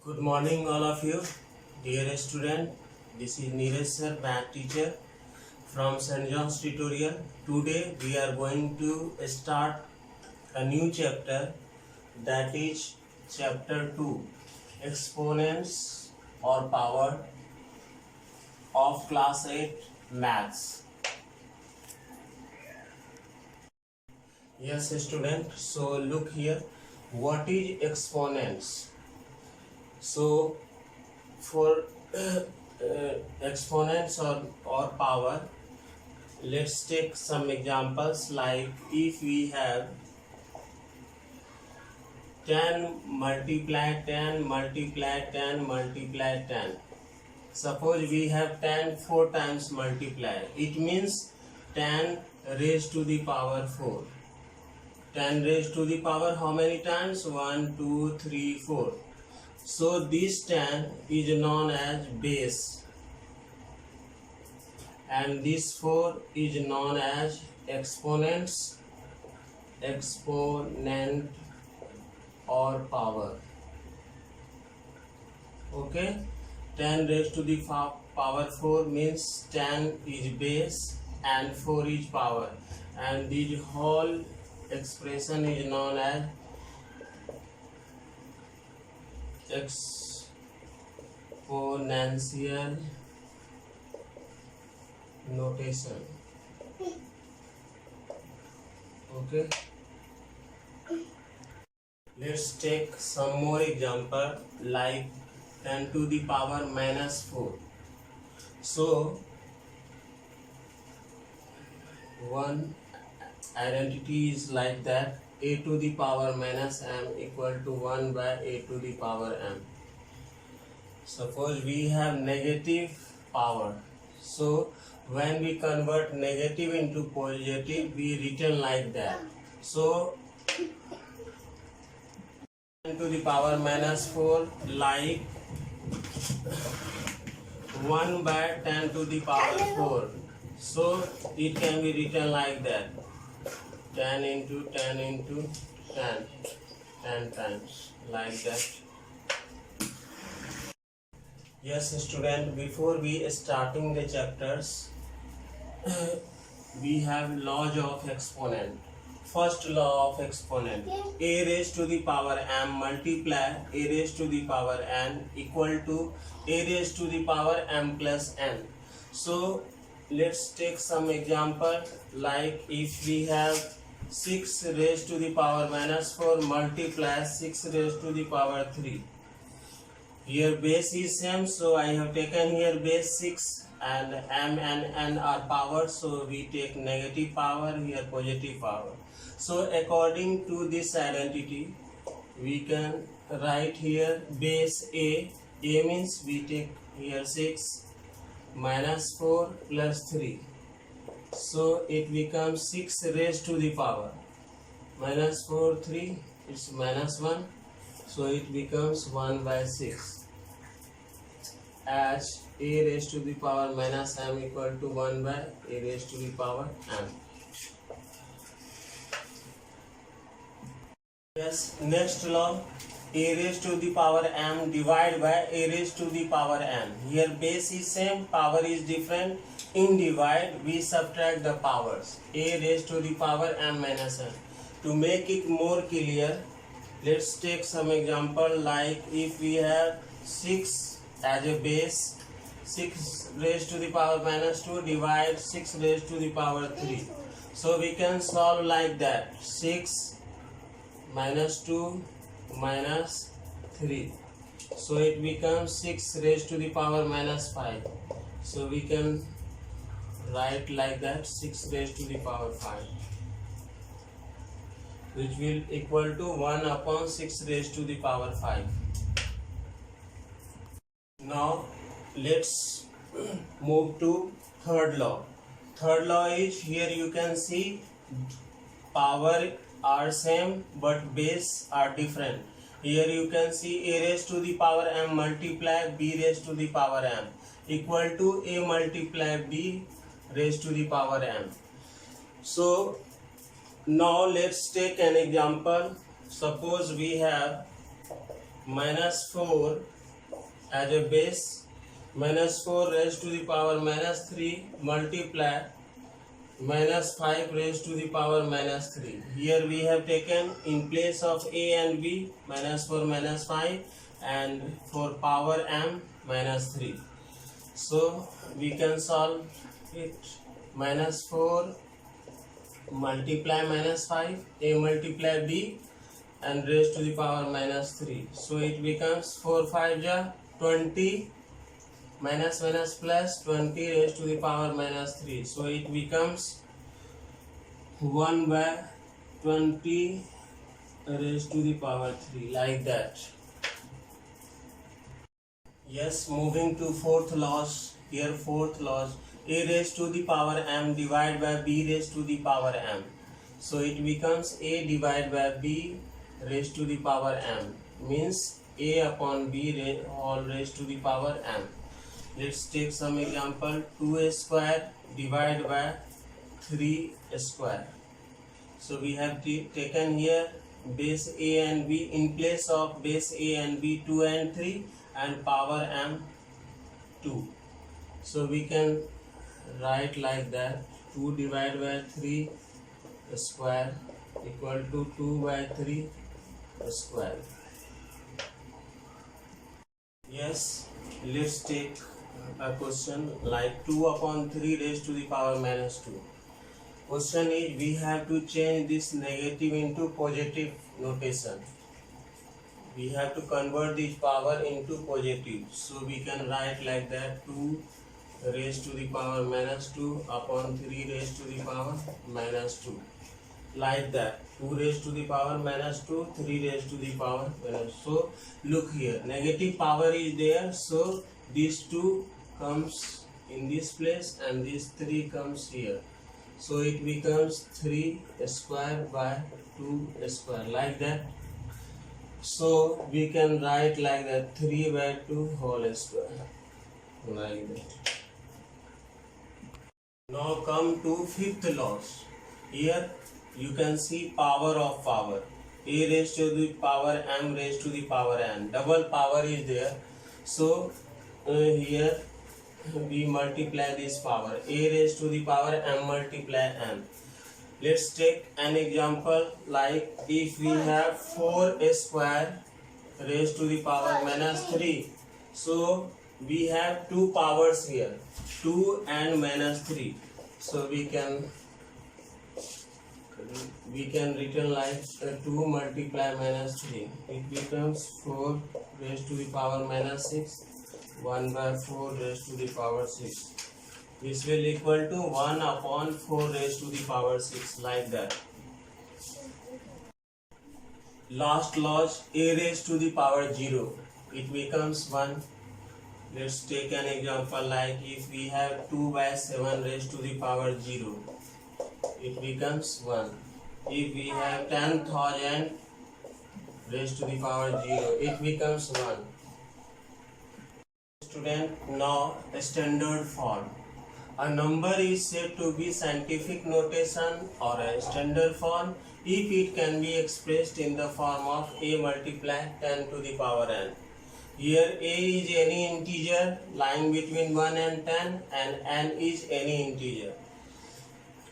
Good morning, all of you, dear student. This is Neeraj sir, math teacher from St. John's Tutorial. Today we are going to start a new chapter, that is chapter 2, exponents or power of class 8 maths. Yes, student. So look here. What is exponents? So for exponents or power, let's take some examples. Like if we have 10 multiply 10 multiply 10 multiply 10. Suppose we have 10 4 times multiply. It means 10 raised to the power 4. 10 raised to the power how many times? 1, 2, 3, 4. So this 10 is known as base and this 4 is known as exponent or power. Okay, 10 raised to the power 4 means 10 is base and 4 is power, and this whole expression is known as exponential notation. Okay, let's take some more example, like 10 to the power minus 4. So one identity is like that: a to the power minus m equal to 1 by a to the power m. Suppose we have negative power, so when we convert negative into positive, we written like that. So 10 to the power minus 4, like 1 by 10 to the power 4. So it can be written like that: 10 into 10 into 10, 10 times, like that. Yes, student, before we starting the chapters, we have laws of exponent. First law of exponent: a raised to the power m multiply a raised to the power n equal to a raised to the power m plus n. So let's take some example, like if we have 6 raised to the power minus 4 multiply 6 raised to the power 3. Here base is same, so I have taken here base 6, and m and n are power, so we take negative power, here positive power. So according to this identity, we can write here base a means we take here 6 minus 4 plus 3. So it becomes 6 raised to the power minus 4 3, it's minus 1, so it becomes 1 by 6, as a raised to the power minus m equal to 1 by a raised to the power m. Yes, next law: a raised to the power m divided by a raised to the power n. Here base is same, power is different. In divide we subtract the powers, a raised to the power m minus n. To make it more clear, let's take some example, like if we have 6 as a base, 6 raised to the power minus 2 divide 6 raised to the power 3. So we can solve like that: 6 minus 2 minus 3, so it becomes 6 raised to the power minus 5. So we can write like that: 6 raised to the power 5, which will equal to 1 upon 6 raised to the power 5. Now let's move to third law. Third law is, here you can see power are same but base are different. Here you can see a raised to the power m multiply b raised to the power m equal to a multiply b raised to the power m. So now let's take an example. Suppose we have minus 4 as a base, minus 4 raised to the power minus 3 multiply minus 5 raised to the power minus 3. Here we have taken in place of a and b minus 4 minus 5 and for power m minus 3. So we can solve it. Minus 4 multiply minus 5, a multiply b and raised to the power minus 3. So it becomes 4 5 ja 20 minus minus plus 20 raised to the power minus 3. So it becomes 1 by 20 raised to the power 3, like that. Yes, moving to fourth loss. Here fourth loss, a raised to the power m divided by b raised to the power m. So it becomes a divided by b raised to the power m, means a upon b all raised to the power m. Let's take some example. 2a square divided by 3 square. So we have taken here base a and b in place of base a and b 2 and 3 and power m 2. So we can write like that: 2 divided by 3 square equal to 2 by 3 square. Yes, let's take a question like 2 upon 3 raised to the power minus 2. Question is, we have to change this negative into positive notation. We have to convert this power into positive. So we can write like that: 2 raised to the power minus 2 upon 3 raised to the power minus 2. Like that. 2 raised to the power minus 2, 3 raised to the power minus 2. So look here, negative power is there. So these 2 comes in this place and this 3 comes here. So it becomes 3 square by 2 square, like that. So we can write like that: 3 by 2 whole square, like that. Now come to fifth loss. Here you can see power of power. A raised to the power m raised to the power n. Double power is there. So here we multiply this power. A raised to the power m multiply n. Let's take an example like if we have 4 square raised to the power minus 3. So we have two powers here, 2 and minus 3. So we can written like 2 multiply minus 3. It becomes 4 raised to the power minus 6. 1 by 4 raised to the power 6. This will equal to 1 upon 4 raised to the power 6, like that. Last loss, a raised to the power 0. It becomes 1. Let's take an example like if we have 2 by 7 raised to the power 0. It becomes 1. If we have 10,000 raised to the power 0, it becomes 1. Student, now standard form. A number is said to be scientific notation or a standard form if it can be expressed in the form of a multiply 10 to the power n. Here a is any integer lying between 1 and 10 and n is any integer.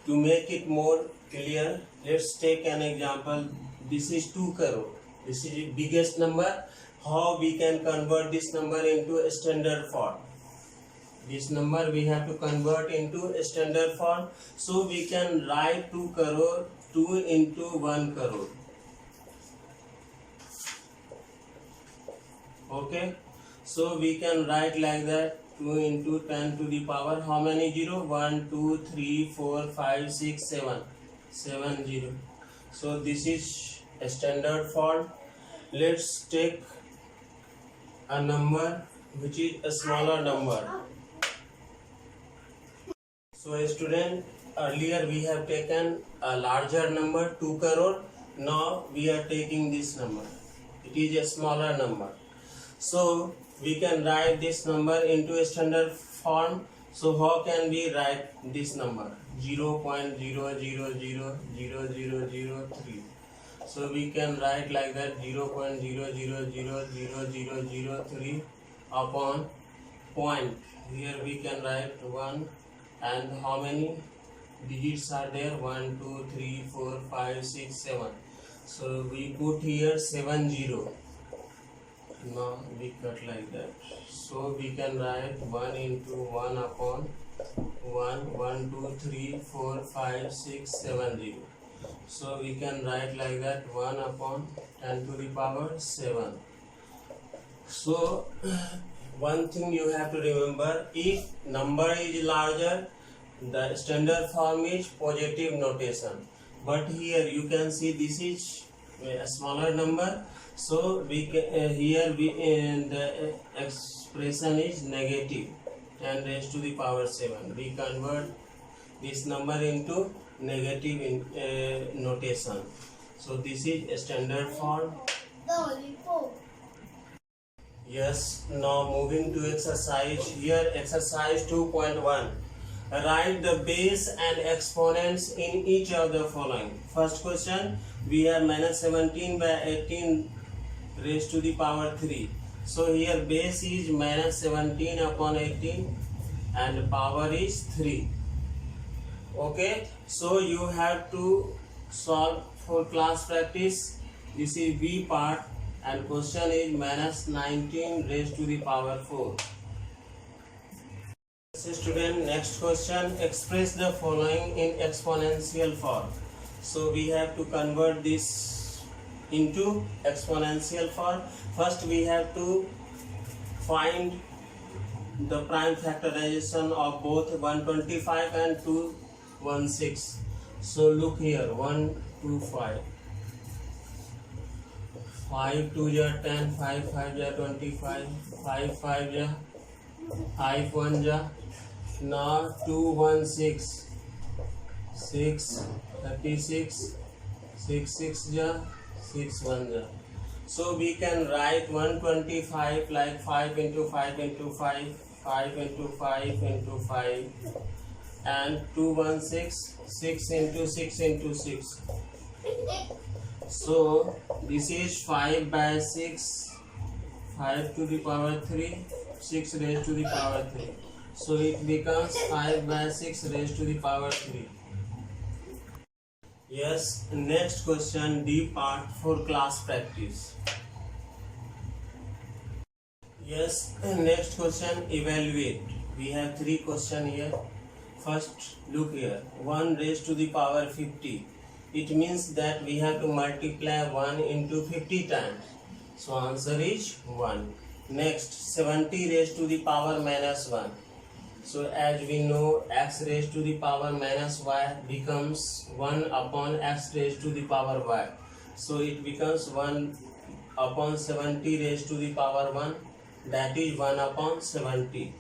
To make it more clear, let's take an example. This is 2 crore. This is the biggest number. How we can convert this number into a standard form? This number we have to convert into a standard form. So we can write 2 crore, 2 into 1 crore. Okay. So we can write like that: 2 into 10 to the power, how many 0? 1, 2, 3, 4, 5, 6, 7. 7 0. So this is a standard form. Let's take a number which is a smaller number. So a student, earlier we have taken a larger number 2 crore. Now we are taking this number. It is a smaller number. So we can write this number into a standard form. So how can we write this number? 0.00000003. So we can write like that: 0.00000003 upon point. Here we can write 1, and how many digits are there? 1, 2, 3, 4, 5, 6, 7. So we put here 70. Now we cut like that. So we can write 1 into 1 upon 1, 1, 2, 3, 4, 5, 6, 7, 0. So we can write like that 1 upon 10 to the power 7. So one thing you have to remember, if number is larger, the standard form is positive notation. But here you can see this is a smaller number, so we can, here the expression is negative 10 raised to the power 7. We convert this number into negative notation. So this is a standard form. Yes, now moving to exercise. Here exercise 2.1. Write the base and exponents in each of the following. First question, we have minus 17 by 18 raised to the power 3. So here base is minus 17 upon 18 and power is 3. Okay, so you have to solve for class practice. This is B part, and question is minus 19 raised to the power 4. Student, next question, express the following in exponential form. So we have to convert this into exponential form. First we have to find the prime factorization of both 125 and 216. So look here, 1, 2, 5. 5 2 ja 10, 5 5 ja 25, 5 5 ja 5 1 ja. Now 2 1 6, 6 36, 6 6 ja 6 1 ja. So we can write 125 like 5 into 5 into 5, 5 into 5 into 5, and 216, 6 into 6 into 6. So this is 5 by 6, 5 to the power 3, 6 raised to the power 3. So it becomes 5 by 6 raised to the power 3. Yes, next question, D part for class practice. Yes, next question, evaluate. We have 3 questions here. First, look here, 1 raised to the power 50. It means that we have to multiply 1 into 50 times. So answer is 1. Next, 70 raised to the power minus 1. So as we know, x raised to the power minus y becomes 1 upon x raised to the power y. So it becomes 1 upon 70 raised to the power 1. That is 1 upon 70.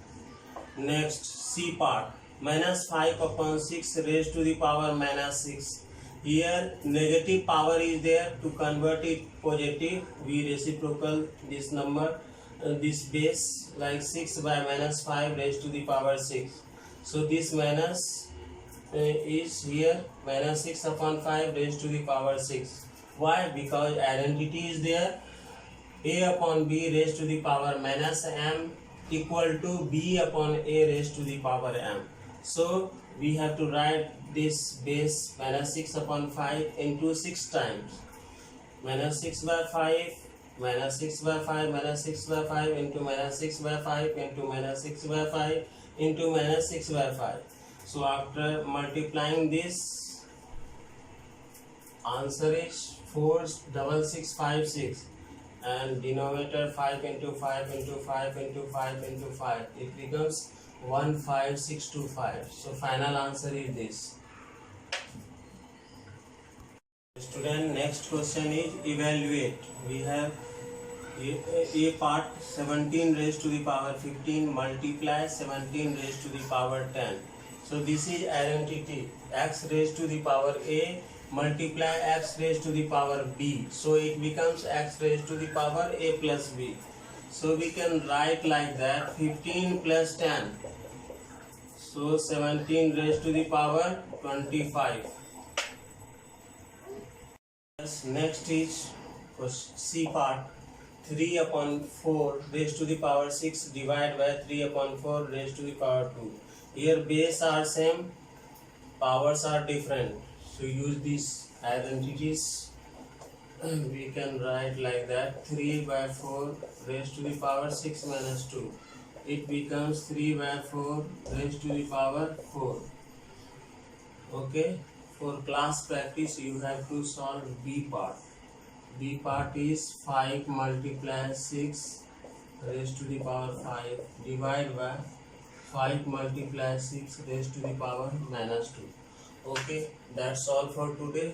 Next, C part. Minus 5 upon 6 raised to the power minus 6. Here negative power is there. To convert it positive, we reciprocal this number, this base, like 6 by minus 5 raised to the power 6. So this minus is here, minus 6 upon 5 raised to the power 6. Why? Because identity is there. A upon b raised to the power minus m equal to b upon a raised to the power m. So we have to write this base minus 6 upon 5 into 6 times. Minus 6 by 5, minus 6 by 5, minus 6 by 5 into minus 6 by 5 into minus 6 by 5 into minus 6 by 5. So after multiplying this, answer is 46656, and denominator 5 into 5 into 5 into 5 into 5. It becomes 15625. So final answer is this. Student, next question is evaluate. We have a part 17 raised to the power 15 multiply 17 raised to the power 10. So this is identity, x raised to the power a multiply x raised to the power b. So it becomes x raised to the power a plus b. So we can write like that, 15 plus 10. So 17 raised to the power 25. Next is C part. 3 upon 4 raised to the power 6 divided by 3 upon 4 raised to the power 2. Here base are same, powers are different. So use these identities. We can write like that: 3 by 4 raised to the power 6 minus 2. It becomes 3 by 4 raised to the power 4. Okay. For class practice, you have to solve B part. B part is 5 multiply 6 raised to the power 5 divided by 5 multiply 6 raised to the power minus 2. Okay, that's all for today.